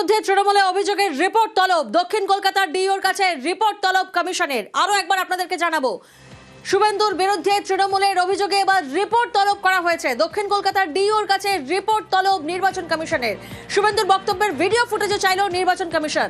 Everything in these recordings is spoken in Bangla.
বিরুদ্ধে তৃণমূলে অভিযোগের রিপোর্ট তলব। দক্ষিণ কলকাতার ডিওর কাছে রিপোর্ট তলব কমিশনের। আরো একবার আপনাদেরকে জানাবো, শুভেন্দুর বিরুদ্ধে তৃণমূলের অভিযোগে এবার রিপোর্ট তলব করা হয়েছে। দক্ষিণ কলকাতার ডিওর কাছে রিপোর্ট তলব নির্বাচন কমিশনের। শুভেন্দুর বক্তব্যের ভিডিও ফুটেজও চাইল নির্বাচন কমিশন।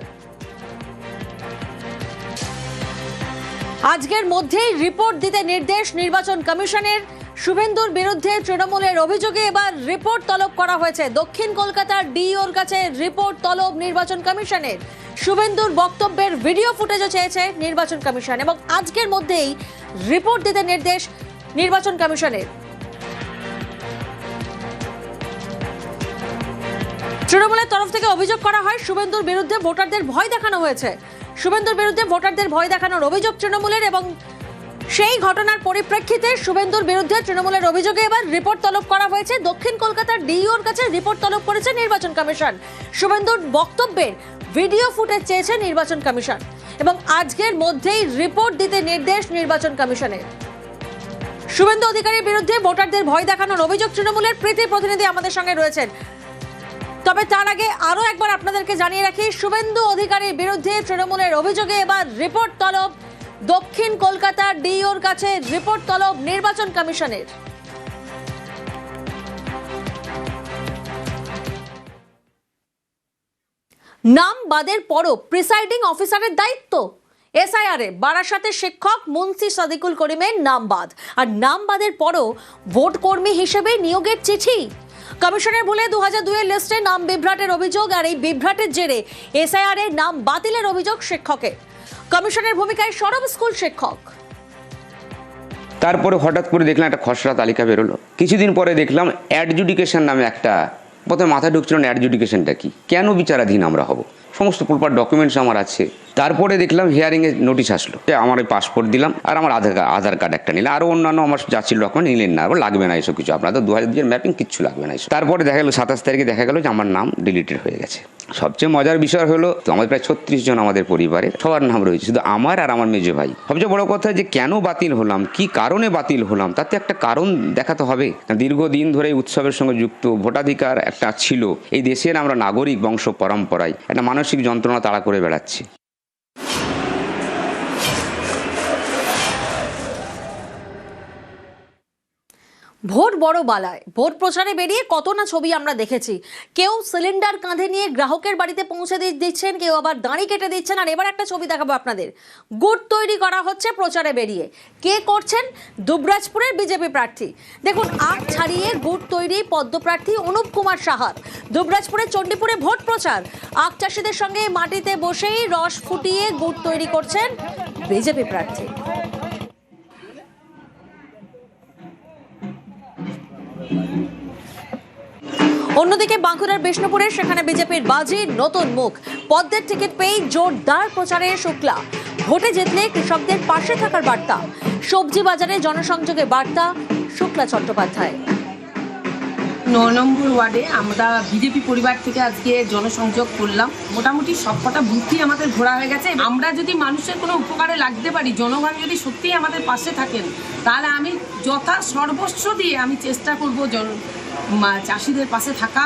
আজকের মধ্যেই রিপোর্ট দিতে নির্দেশ নির্বাচন কমিশনের। শুভেন্দুর বিরুদ্ধে তৃণমূলের অভিযোগে এবার রিপোর্ট তলব করা হয়েছে। দক্ষিণ কলকাতার ডিওর কাছে রিপোর্ট তলব নির্বাচন কমিশনের। শুভেন্দুর বক্তব্যের ভিডিও ফুটেজও চেয়েছে নির্বাচন কমিশন এবং আজকের মধ্যেই রিপোর্ট দিতে নির্দেশ নির্বাচন কমিশনের। তৃণমূলের তরফ থেকে অভিযোগ করা হয়, শুভেন্দুর বিরুদ্ধে ভোটারদের ভয় দেখানো হয়েছে। শুভেন্দুর বিরুদ্ধে ভোটারদের ভয় দেখানোর অভিযোগ তৃণমূলের এবং সেই ঘটনার পরিপ্রেক্ষিতে শুভেন্দুর বিরুদ্ধে তৃণমূলের অভিযোগে এবার রিপোর্ট তলব করা হয়েছে। দক্ষিণ কলকাতার ডিওর কাছে রিপোর্ট তলব করেছে নির্বাচন কমিশন। শুভেন্দুর বক্তব্যের ভিডিও ফুটেজ চেয়েছে নির্বাচন কমিশন এবং আজকের মধ্যেই রিপোর্ট দিতে নির্দেশ নির্বাচন কমিশনের। শুভেন্দু অধিকারীর বিরুদ্ধে ভোটারদের ভয় দেখানোর অভিযোগ তৃণমূলের। প্রীতি প্রতিনিধি আমাদের সঙ্গে রয়েছেন। তবে তার আগে আরো একবার আপনাদেরকে জানিয়ে রাখি, শুভেন্দু অধিকারীর বিরুদ্ধে তৃণমূলের অভিযোগে এবার রিপোর্ট তলব। দক্ষিণ কলকাতার ডিওর কাছে রিপোর্ট তলব নির্বাচন কমিশনের। নাম বাদের পরও প্রিসাইডিং অফিসারের দায়িত্ব। এসআইআরে বারাসাতের শিক্ষক মুন্সি সাদিকুল করিমের নাম বাদ, আর নাম বাদের পরও ভোট কর্মী হিসেবে নিয়োগের চিঠি। কমিশনের ভুলে 2002 এর লিস্টে নাম বিভ্রাটের অভিযোগ, আর এই বিভ্রাটের জেরে এসআইআরে নাম বাতিলের অভিযোগ শিক্ষকের। কমিশনের ভূমিকায় সরব স্কুল শিক্ষক। তারপরে হঠাৎ করে দেখলাম একটা খসড়া তালিকা বেরোলো। কিছুদিন পরে দেখলাম অ্যাডজুডিকেশন নামে একটা, প্রথমে মাথায় ঢুকছিল না অ্যাডজুডিকেশনটা কি, কেন বিচারাধীন আমরা হব, সমস্ত প্রপার ডকুমেন্টস আমার আছে। তারপরে দেখলাম হিয়ারিংয়ে নোটিশ আসলো, আমার ওই পাসপোর্ট দিলাম আর আমার আধার কার্ড একটা নিলাম, আরও অন্যান্য আমার যা ছিল ডকুমেন্ট নিলেন না, লাগবে না এসব কিছু, আপনাদের 2002 ম্যাপিং কিচ্ছু লাগবে না এসব। তারপরে দেখা গেলো 27 তারিখে দেখা গেলো যে আমার নাম ডিলিটেড হয়ে গেছে। সবচেয়ে মজার বিষয় হলো আমাদের প্রায় 36 জন আমাদের পরিবারের সবার নাম রয়েছে, শুধু আমার আর আমার মেজো ভাই। সবচেয়ে বড় কথা যে কেন বাতিল হলাম, কি কারণে বাতিল হলাম, তাতে একটা কারণ দেখাতে হবে। দীর্ঘদিন ধরে এই উৎসবের সঙ্গে যুক্ত, ভোটাধিকার একটা ছিল, এই দেশের আমরা নাগরিক বংশ পরম্পরায় একটা মানসিক যন্ত্রণা তাড়া করে বেড়াচ্ছি। ভোট বড় বালায়। ভোট প্রচারে বেরিয়ে কত না ছবি আমরা দেখেছি। কেউ সিলিন্ডার কাঁধে নিয়ে গ্রাহকের বাড়িতে পৌঁছে দিচ্ছেন, কেউ আবার দাঁড়ি কেটে দিচ্ছেন। আর এবার একটা ছবি দেখাবো আপনাদের, গুড় তৈরি করা হচ্ছে প্রচারে বেরিয়ে। কে করছেন? দুবরাজপুরের বিজেপি প্রার্থী। দেখুন, আখ ছাড়িয়ে গুড় তৈরি পদ্মপ্রার্থী অনুপ কুমার সাহার। দুবরাজপুরের চণ্ডীপুরে ভোট প্রচার। আখ চাষিদের সঙ্গে মাটিতে বসেই রস ফুটিয়ে গুড় তৈরি করছেন বিজেপি প্রার্থী। অন্যদিকে বাঁকুড়ার বিষ্ণুপুরে সেখানে বিজেপির বাজি নতুন মুখ। পদ্মের টিকিট পেয়ে জোরদার প্রচারে শুক্লা। ভোটে জিতলে কৃষকদের পাশে থাকার বার্তা। সবজি বাজারে জনসংযোগের বার্তা শুক্লা চট্টোপাধ্যায়। 9 নম্বর ওয়ার্ডে আমরা বিজেপি পরিবার থেকে আজকে জনসংযোগ করলাম। মোটামুটি সবকটা বুথই আমাদের ঘোরা হয়ে গেছে। আমরা যদি মানুষের কোনো উপকারে লাগতে পারি, জনগণ যদি সত্যিই আমাদের পাশে থাকেন, তাহলে আমি সর্বস্ব দিয়ে আমি চেষ্টা করব চাষিদের পাশে থাকা।